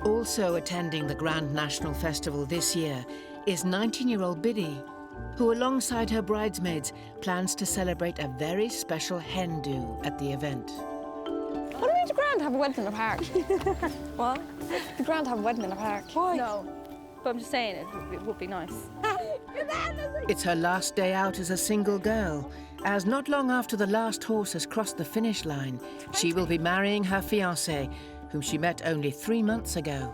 Also attending the Grand National Festival this year is 19-year-old Biddy, who alongside her bridesmaids plans to celebrate a very special hen do at the event. What do we do grand have a wedding in a park? What? The grand have a wedding in a park. Why? No. But I'm just saying it would be nice. It's her last day out as a single girl, as not long after the last horse has crossed the finish line, she will be marrying her fiancé, whom she met only 3 months ago.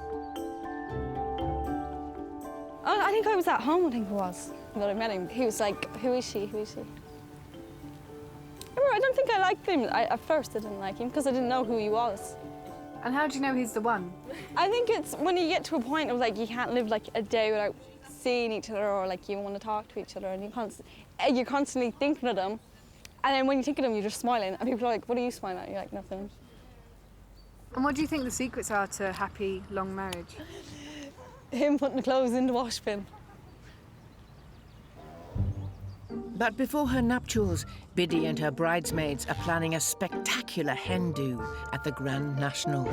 Oh, I think I was at home, I think it was, that I met him. He was like, who is she, who is she? I don't think I liked him. At first I didn't like him because I didn't know who he was. And how do you know he's the one? I think it's when you get to a point of like you can't live like a day without seeing each other, or like you want to talk to each other, and you're constantly thinking of them. And then when you think of them, you're just smiling, and people are like, what are you smiling at? You're like, nothing. And what do you think the secrets are to a happy, long marriage? Him putting the clothes in the wash bin. But before her nuptials, Biddy and her bridesmaids are planning a spectacular hen do at the Grand National.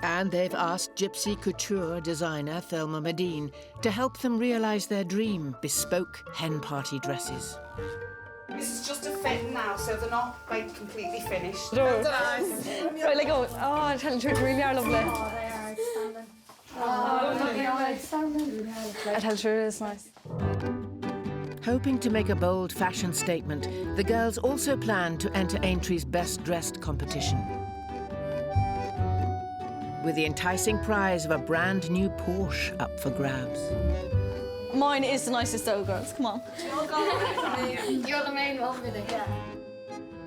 And they've asked Gypsy couture designer Thelma Medine to help them realise their dream, bespoke hen party dresses. This is just a fit now, so they're not like completely finished. Right, like, oh, I tell you, they really are lovely. Oh, they are outstanding. I tell you, it is nice. Hoping to make a bold fashion statement, the girls also plan to enter Aintree's Best Dressed competition, with the enticing prize of a brand new Porsche up for grabs. Mine is the nicest though, girls. Come on. You're the main one with it, yeah.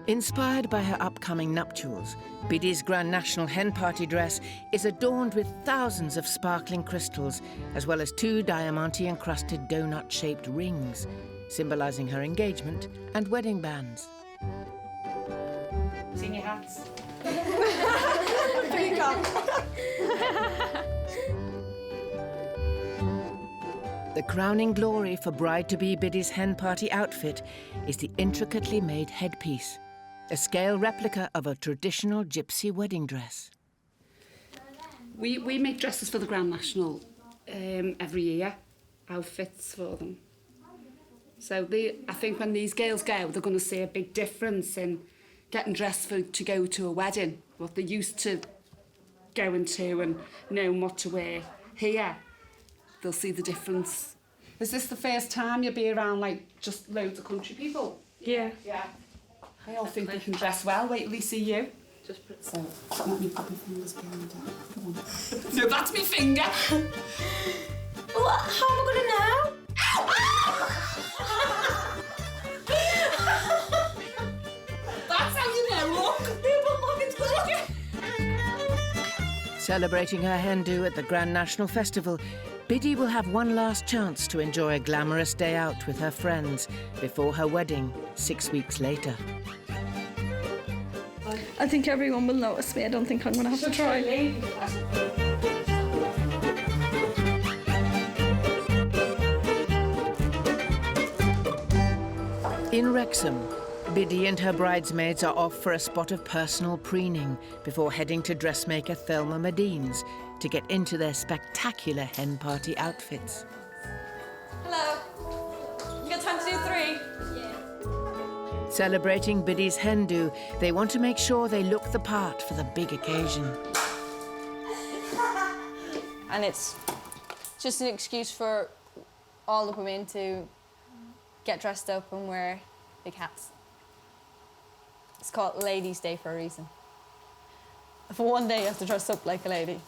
Inspired by her upcoming nuptials, Biddy's Grand National hen party dress is adorned with thousands of sparkling crystals, as well as 2 diamante-encrusted donut-shaped rings, symbolising her engagement and wedding bands. Seen your hats? The crowning glory for bride-to-be Biddy's hen party outfit is the intricately made headpiece, a scale replica of a traditional Gypsy wedding dress. We make dresses for the Grand National every year, outfits for them. So I think when these girls go, they're going to see a big difference in getting dressed to go to a wedding, what they're used to going to and knowing what to wear. Here, they'll see the difference. Is this the first time you'll be around like just loads of country people? Yeah. Yeah. I all think they can dress well. Wait till they see you. Just put so. Let me put my fingers behind it. Come on. No, that's my finger. What? How am I gonna know? That's how you know. Look. Look, it's good. Celebrating her hen do at the Grand National Festival, Biddy will have one last chance to enjoy a glamorous day out with her friends before her wedding 6 weeks later. I think everyone will notice me. I don't think I'm going to have to try. In Wrexham, Biddy and her bridesmaids are off for a spot of personal preening before heading to dressmaker Thelma Medine's to get into their spectacular hen party outfits. Hello. You got time to do 3? Celebrating Biddy's hen do, they want to make sure they look the part for the big occasion. And it's just an excuse for all the women to get dressed up and wear big hats. It's called Ladies' Day for a reason. For one day, you have to dress up like a lady.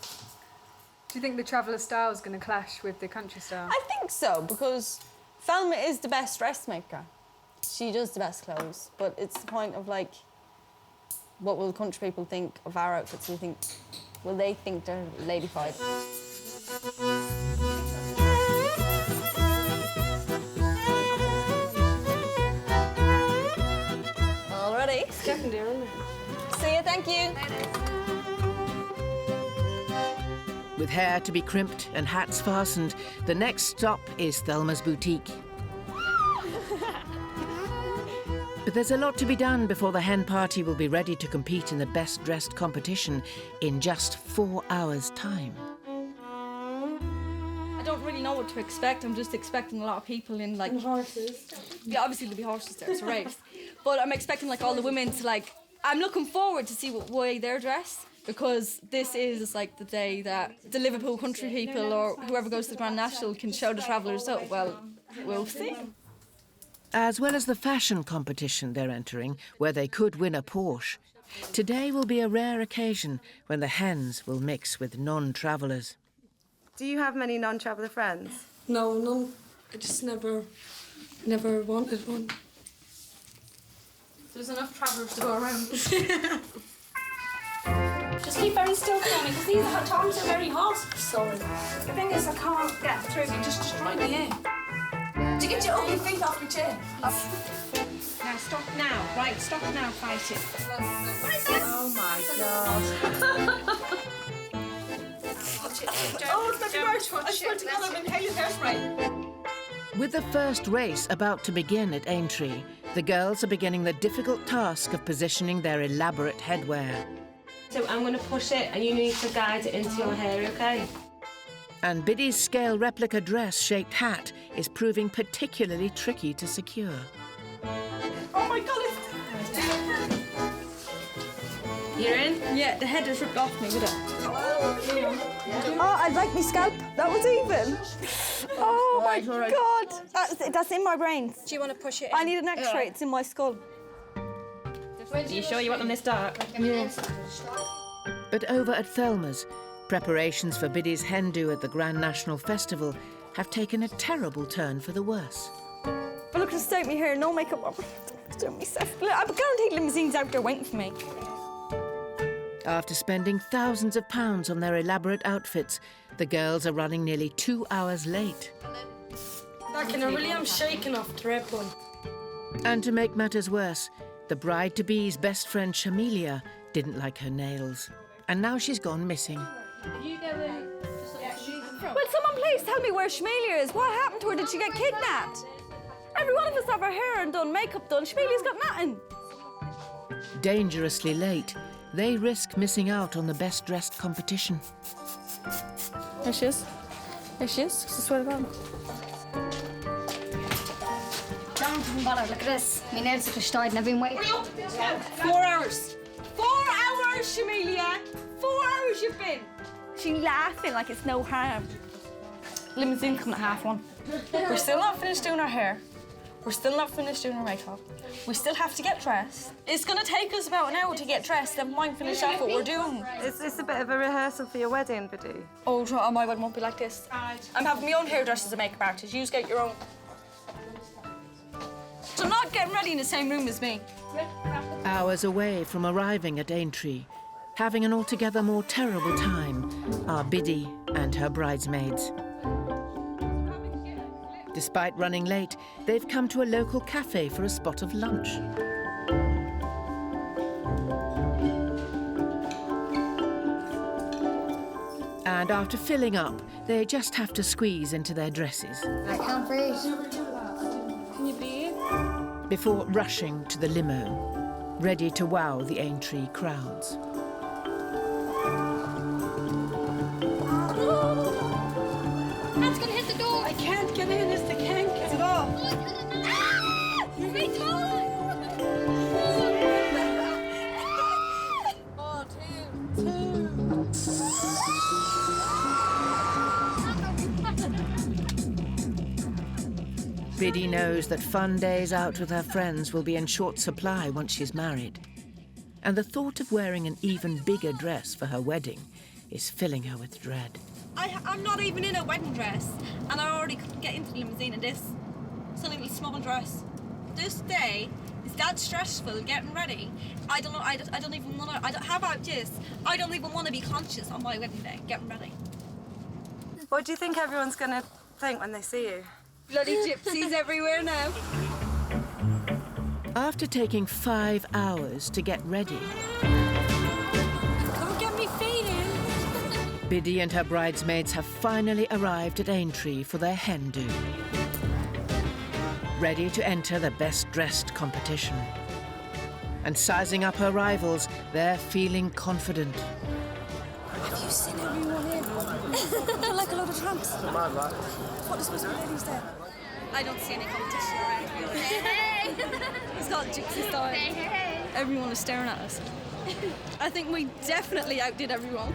Do you think the traveller style is going to clash with the country style? I think so, because Thelma is the best dressmaker. She does the best clothes, but it's the point of, like, what will the country people think of our outfits? Will they think they're ladyfied? All ready? Definitely, isn't it? See you, thank you. With hair to be crimped and hats fastened, the next stop is Thelma's boutique. But there's a lot to be done before the hen party will be ready to compete in the best dressed competition in just 4 hours' time. I don't really know what to expect. I'm just expecting a lot of people in like... And horses. Yeah, obviously there'll be horses there, it's a race. But I'm expecting like all the women to like... I'm looking forward to see what way they're dressed, because this is like the day that the Liverpool country people or whoever goes to the Grand National can show the travellers up. Well, we'll see. As well as the fashion competition they're entering, where they could win a Porsche, today will be a rare occasion when the hens will mix with non-travellers. Do you have many non-traveller friends? No, no. I just never wanted one. There's enough travellers to go around. Just keep very still for me, because these times are very hot. Sorry. The thing is, I can't get through. You just destroy me here. Do you get your ugly feet off your chair? Now stop now, right? Stop now, fight it. Oh my God. Oh, it's very much. I swear to God, I'm inhaling hairspray. With the first race about to begin at Aintree, the girls are beginning the difficult task of positioning their elaborate headwear. So I'm going to push it and you need to guide it into your hair, okay? And Biddy's scale replica dress-shaped hat is proving particularly tricky to secure. Oh my God, You're in? Yeah, the head is ripped off me, with it. Oh, I'd like my scalp. That was even. Oh my God. That's in my brain. Do you want to push it in? I need an X-ray. It's in my skull. Are you sure you want them this dark? But over at Thelma's, preparations for Biddy's hen do at the Grand National Festival have taken a terrible turn for the worse. But look, just take me here. No makeup on. Don't myself. I'm guaranteed limousines out there waiting for me. After spending thousands of pounds on their elaborate outfits, the girls are running nearly 2 hours late. I really am shaking off the red one. And to make matters worse, the bride-to-be's best friend Shamelia didn't like her nails, and now she's gone missing. Will someone please tell me where Shmelia is? What happened to her? Did she get kidnapped? Every one of us have our hair and done, makeup done. Shmelia's got nothing. Dangerously late, they risk missing out on the best-dressed competition. There she is. There she is. I swear to God. Don't even bother. Look at this. My nails are just died and I've been waiting. 4 hours. 4 hours, Shamelia. 4 hours you've been. She's laughing like it's no harm. Limousine coming at 1:30. We're still not finished doing our hair. We're still not finished doing our makeup. We still have to get dressed. It's going to take us about an hour to get dressed, then might finish off what we're doing. Is this a bit of a rehearsal for your wedding, Biddy? Oh, my wedding won't be like this. I'm having my own hairdresser as a makeup artist. You get your own. So I'm not getting ready in the same room as me. Hours away from arriving at Aintree, having an altogether more terrible time, are Biddy and her bridesmaids. Despite running late, they've come to a local cafe for a spot of lunch. And after filling up, they just have to squeeze into their dresses I can't breathe. Can you breathe? before rushing to the limo, ready to wow the Aintree crowds. That's gonna hit the door. I can't get in. It's the can't get it off. Biddy knows that fun days out with her friends will be in short supply once she's married. And the thought of wearing an even bigger dress for her wedding is filling her with dread. I'm not even in a wedding dress, and I already couldn't get into the limousine in this silly little small dress. This day is that stressful getting ready. I don't know. I don't even want to. How about this? I don't even want to be conscious on my wedding day getting ready. What do you think everyone's going to think when they see you? Bloody gypsies everywhere now. After taking 5 hours to get ready, Come get me feet in. Biddy and her bridesmaids have finally arrived at Aintree for their hen do. Ready to enter the best-dressed competition. And sizing up her rivals, they're feeling confident. Have you seen everyone here? They're like a load of tramps. What are supposed to be ladies there? I don't see any competition around here. Hey! It's called Gypsy style. Hey! Everyone is staring at us. I think we definitely outdid everyone.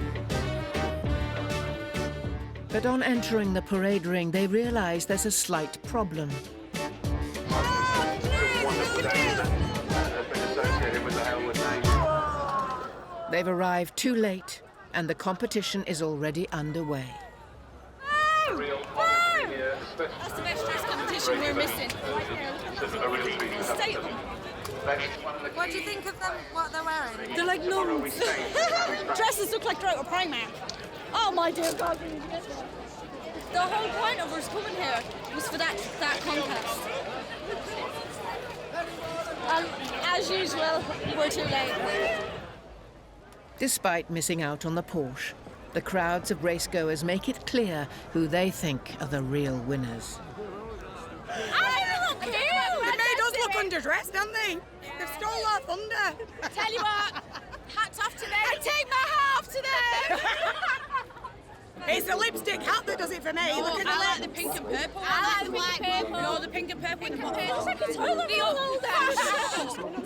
But on entering the parade ring, they realise there's a slight problem. They've arrived too late, and the competition is already underway. That's the best dress competition we're missing. State of them. What do you think of them, what they're wearing? They're like nuns. Dresses look like they're out of Primark. Oh my dear God. The whole point of us coming here was for that contest. As usual, we're too late. Despite missing out on the Porsche, the crowds of racegoers make it clear who they think are the real winners. They made us look underdressed, didn't they? They've stole our thunder. Tell you what, hats off to them. I take my hat off to them. It's the lipstick hat that does it for me. Look at I like the pink and purple. I like the pink and purple. No, the pink and purple. Pink and purple. It's like a toilet roll.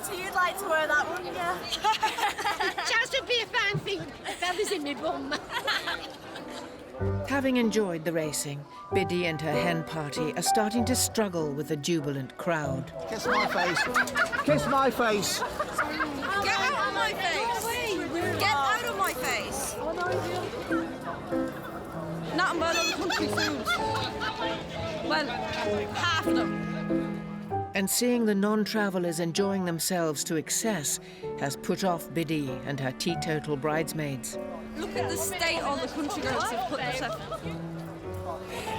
So you'd like to wear that one, yeah? Chance to be a fan thing. Feathers in my bum. Having enjoyed the racing, Biddy and her hen party are starting to struggle with the jubilant crowd. Kiss my face. Kiss my face. Get out of my face. Get out of my face. Nothing but other country foods. Well, half of them. And seeing the non-travellers enjoying themselves to excess has put off Biddy and her teetotal bridesmaids. Look at the state all the country girls have put themselves in.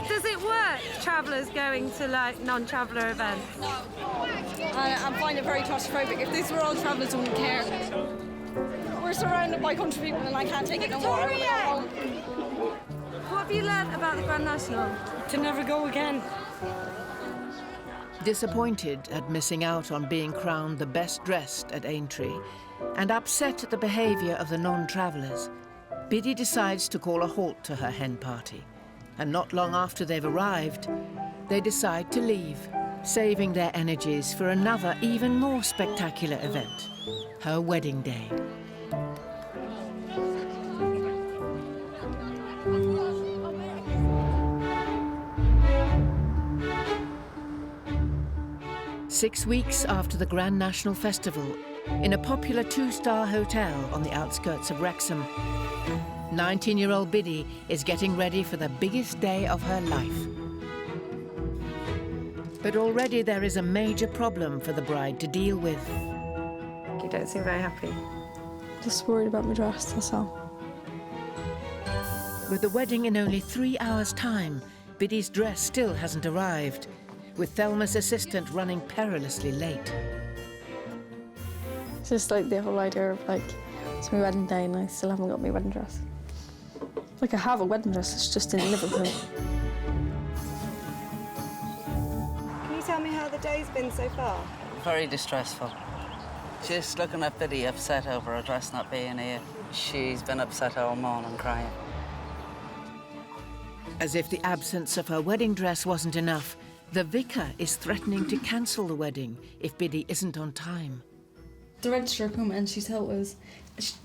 Does it work, travellers going to like non-traveller events? I find it very claustrophobic. If these were all travellers, I wouldn't care. We're surrounded by country people and I can't take it no more. What have you learnt about the Grand National? To never go again. Disappointed at missing out on being crowned the best dressed at Aintree, and upset at the behaviour of the non-travellers, Biddy decides to call a halt to her hen party. And not long after they've arrived, they decide to leave, saving their energies for another, even more spectacular event, her wedding day. Six weeks after the Grand National Festival, in a popular two-star hotel on the outskirts of Wrexham, 19-year-old Biddy is getting ready for the biggest day of her life. But already there is a major problem for the bride to deal with. You don't seem very happy. Just worried about my dress, that's all. With the wedding in only 3 hours' time, Biddy's dress still hasn't arrived, with Thelma's assistant running perilously late. It's just like the whole idea of like, it's my wedding day and I still haven't got my wedding dress. Like I have a wedding dress, it's just in Liverpool. Can you tell me how the day's been so far? Very distressful. Just looking at Biddy upset over her dress not being here. She's been upset all morning crying. As if the absence of her wedding dress wasn't enough, the vicar is threatening to cancel the wedding if Biddy isn't on time. The registrar came and she told us,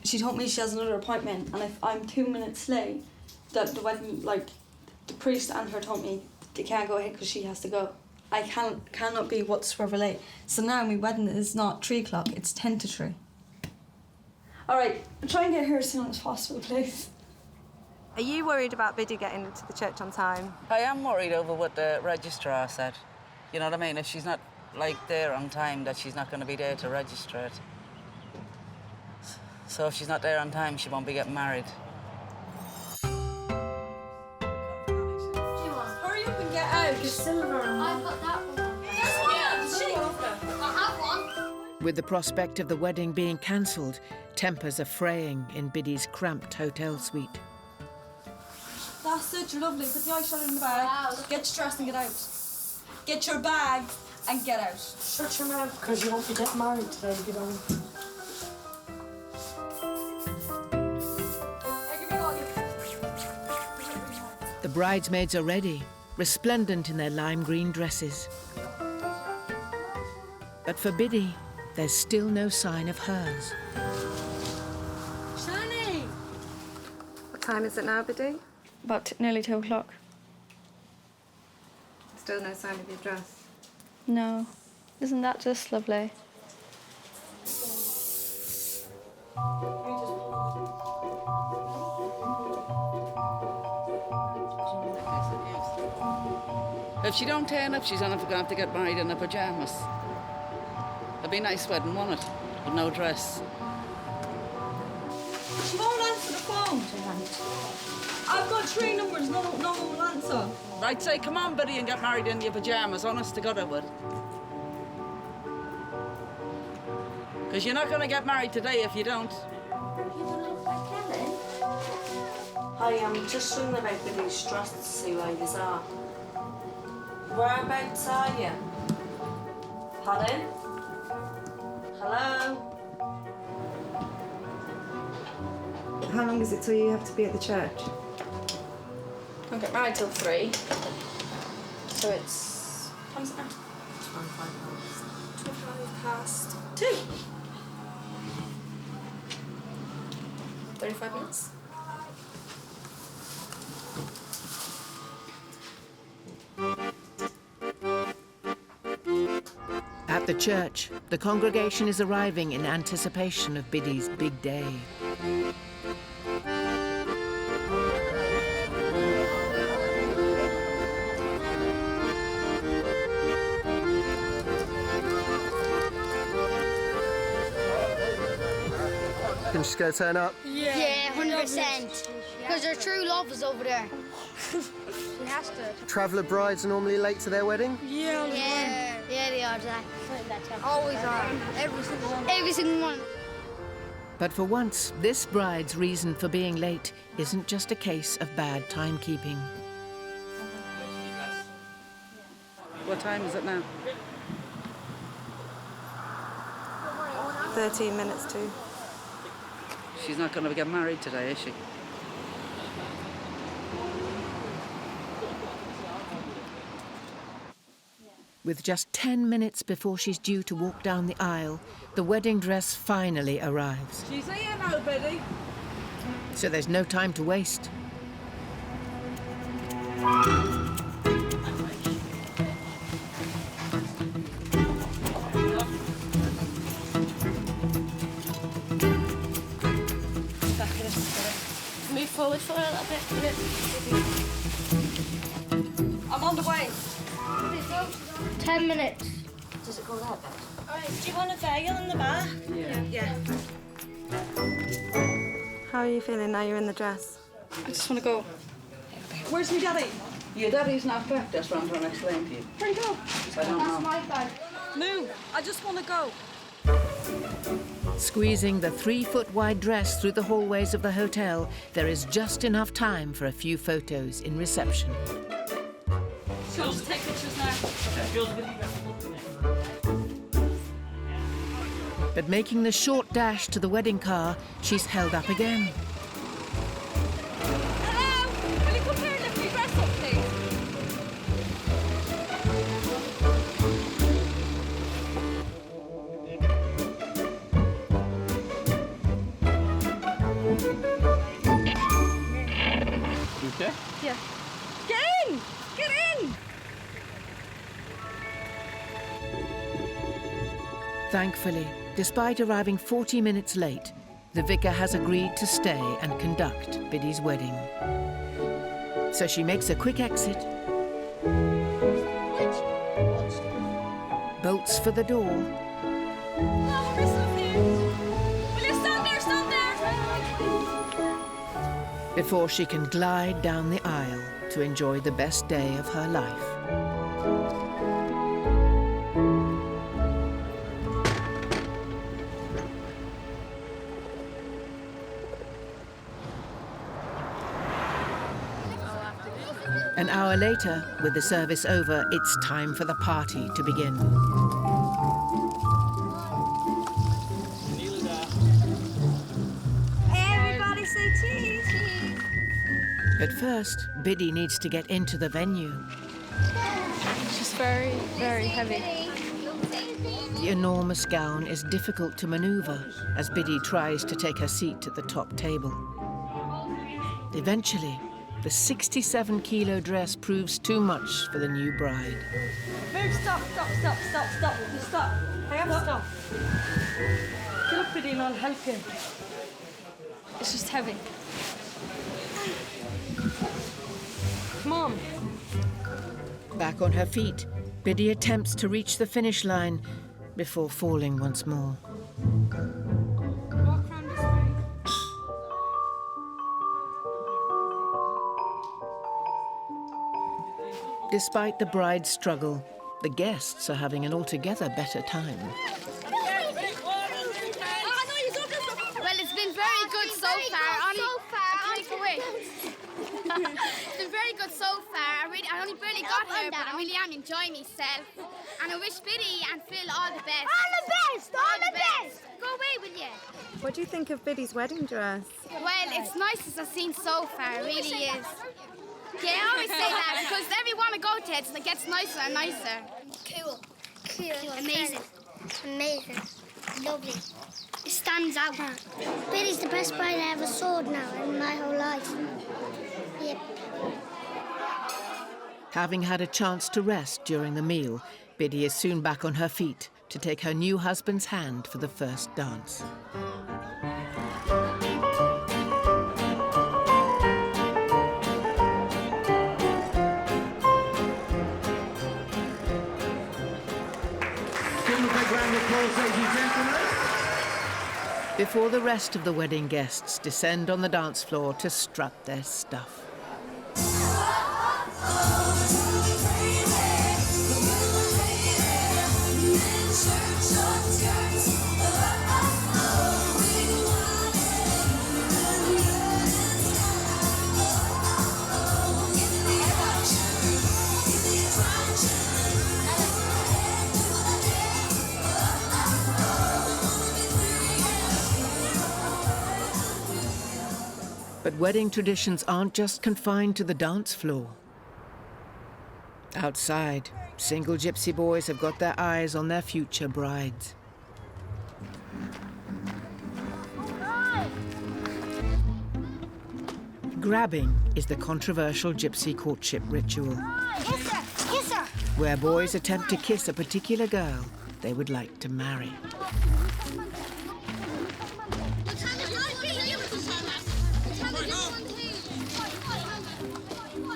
she told me she has another appointment and if I'm 2 minutes late, that the wedding, like, the priest and her told me they can't go ahead because she has to go. I cannot be whatsoever late. So now my wedding is not 3 o'clock, it's 10 to 3. All right, try and get here as soon as possible, please. Are you worried about Biddy getting to the church on time? I am worried over what the registrar said. You know what I mean? If she's not, like, there on time, that she's not going to be there to register it. So if she's not there on time, she won't be getting married. Hurry up and get out. It's silver. I've got that one. There's one. I have one. With the prospect of the wedding being cancelled, tempers are fraying in Biddy's cramped hotel suite. That's it, you're lovely. Put the eyeshadow in the bag. Wow. Get your dress and get out. Get your bag and get out. Shut your mouth, because you won't be getting married today if you don't. bridesmaids are ready, resplendent in their lime green dresses. But for Biddy, there's still no sign of hers. Shani! What time is it now, Biddy? About nearly 2 o'clock. Still no sign of your dress. No. Isn't that just lovely? If she don't turn up, she's going to have to get married in her pyjamas. It'd be a nice wedding, wouldn't it? With no dress. She won't answer the phone. I've got 3 numbers, no one will answer. Right, say, come on, Biddy, and get married in your pyjamas. Honest to God, I would. Because you're not going to get married today if you don't. Hi, I'm just ringing about Biddy's dress to see where you are. Whereabouts are you? Pardon? Hello? How long is it till you have to be at the church? Don't get married till 3. So it's... What time is it now? 25 past 2. 35 minutes. At the church, the congregation is arriving in anticipation of Biddy's big day. Can she go turn up? Yeah, 100%. Because her true love is over there. She has to. Traveller brides are normally late to their wedding? Yeah, they are, Jack. Always are. Every single one. Every single one. But for once, this bride's reason for being late isn't just a case of bad timekeeping. What time is it now? 13 minutes to. She's not going to get married today, is she? With just 10 minutes before she's due to walk down the aisle, the wedding dress finally arrives. She's here now, Biddy. So there's no time to waste. Move forward for a little bit. I'm on the way. 10 minutes. Does it go that bad? Alright, do you want a veil in the back? Yeah. How are you feeling now you're in the dress? I just want to go. Where's my daddy? Your daddy's not back, that's what I'm trying to explain to you. Where'd he go? I don't know. My bag. Move. I just want to go. Squeezing the 3-foot-wide dress through the hallways of the hotel, there is just enough time for a few photos in reception. She'll just take pictures now. But making the short dash to the wedding car, she's held up again. Hello? Will you come here and lift my dress up, please? You okay? Yeah. Get in! Get in! Thankfully, despite arriving 40 minutes late, the vicar has agreed to stay and conduct Biddy's wedding. So she makes a quick exit, bolts for the door, Oh, we're so cute. Will you stand there? Stand there! before she can glide down the aisle to enjoy the best day of her life. An hour later, with the service over, it's time for the party to begin. Everybody say cheese. But first, Biddy needs to get into the venue. It's just very, very heavy. The enormous gown is difficult to maneuver as Biddy tries to take her seat at the top table. Eventually, the 67-kilo dress proves too much for the new bride. Move, stop. I have to stop. Get up, Biddy, and I'll help you. It's just heavy. Come on. Back on her feet, Biddy attempts to reach the finish line before falling once more. Walk round this way. Despite the bride's struggle, the guests are having an altogether better time. Well, it's been very good so far. It's been very good so far. I only barely got here, but I really am enjoying myself. And I wish Biddy and Phil all the best. All the best! Go away, will you? What do you think of Biddy's wedding dress? Well, it's nice as I've seen so far. It really is. Yeah, I always say that because every one I go to, it gets nicer and nicer. Cool. Amazing. Lovely. It stands out. Biddy's the best bride I ever saw now in my whole life. Yep. Having had a chance to rest during the meal, Biddy is soon back on her feet to take her new husband's hand for the first dance. Before the rest of the wedding guests descend on the dance floor to strut their stuff. But wedding traditions aren't just confined to the dance floor. Outside, single gypsy boys have got their eyes on their future brides. Grabbing is the controversial gypsy courtship ritual, where boys attempt to kiss a particular girl they would like to marry.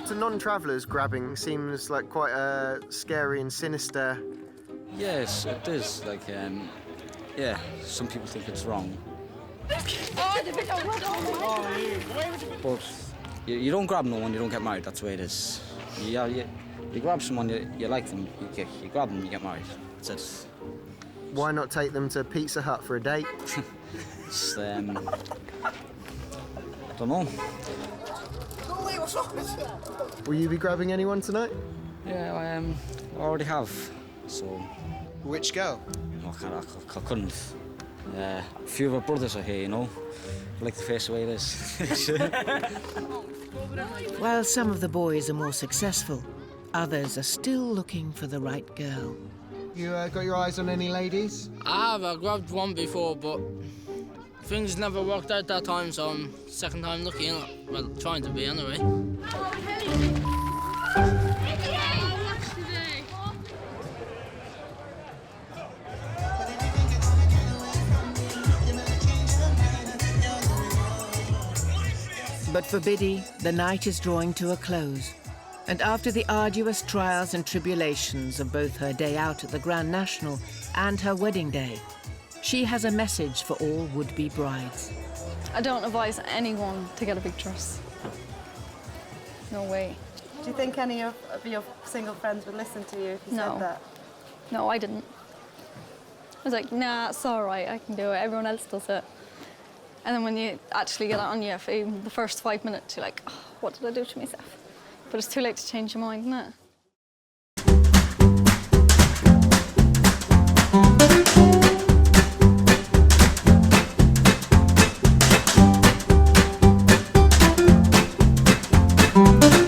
To non-travellers, grabbing seems like quite scary and sinister. Yes, it is. Yeah, some people think it's wrong. But you don't grab no one, you don't get married. That's the way it is. You grab someone, you like them, you grab them, you get married. That's it. Why not take them to Pizza Hut for a date? It's, I don't know. Will you be grabbing anyone tonight? Yeah, I already have. So. Which girl? I couldn't. A few of our brothers are here, you know. I like the face the way it is. While some of the boys are more successful, others are still looking for the right girl. You got your eyes on any ladies? I grabbed one before, but things never worked out that time, so I'm second time looking. Well, trying to be anyway. But for Biddy, the night is drawing to a close. And after the arduous trials and tribulations of both her day out at the Grand National and her wedding day, she has a message for all would-be brides. I don't advise anyone to get a big dress. No way. Do you think any of your single friends would listen to you if you said that? No, I didn't. I was like, nah, it's all right, I can do it. Everyone else does it. And then when you actually get it on you, for even the first 5 minutes, you're like, oh, what did I do to myself? But it's too late to change your mind, isn't it? Bye.